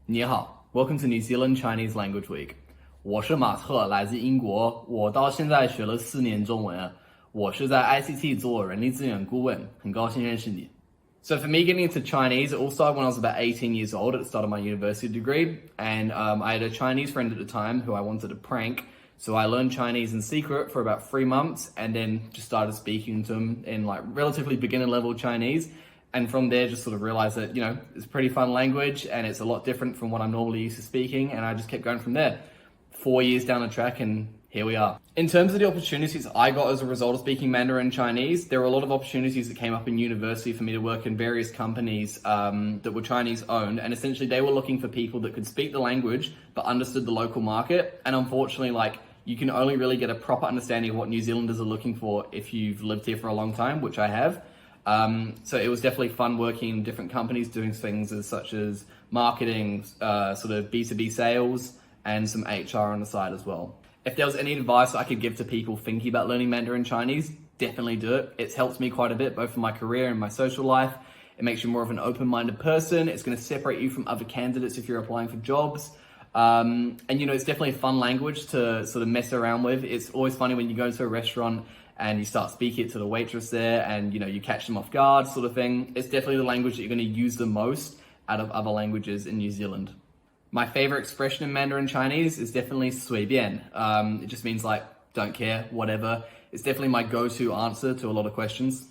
你好 Welcome to New Zealand Chinese Language Week. 我是马特，来自英国。我到现在学了4年中文，我是在 ICT 做人力资源顾问，很高兴认识你。So for me getting into Chinese, it all started when I was about 18 years old at the start of my university degree. And I had a Chinese friend at the time who I wanted to prank. So I learned Chinese in secret for about 3 months and then just started speaking to him in like relatively beginner level Chinese. And from there, just sort of realized that, it's a pretty fun language and it's a lot different from what I'm normally used to speaking. And I just kept going from there. 4 years down the track and here we are. In terms of the opportunities I got as a result of speaking Mandarin Chinese, there were a lot of opportunities that came up in university for me to work in various companies that were Chinese owned. And essentially they were looking for people that could speak the language, but understood the local market. And unfortunately, you can only really get a proper understanding of what New Zealanders are looking for if you've lived here for a long time, which I have. So it was definitely fun working in different companies doing things such as marketing, sort of B2B sales, and some HR on the side as well. If there was any advice I could give to people thinking about learning Mandarin Chinese, definitely do it. It's helped me quite a bit, both in my career and my social life. It makes you more of an open-minded person. It's going to separate you from other candidates if you're applying for jobs. And it's definitely a fun language to sort of mess around with. It's always funny when you go into a restaurant and you start speaking it to the waitress there and, you catch them off guard sort of thing. It's definitely the language that you're going to use the most out of other languages in New Zealand. My favorite expression in Mandarin Chinese is definitely 随便. It just means don't care, whatever. It's definitely my go-to answer to a lot of questions.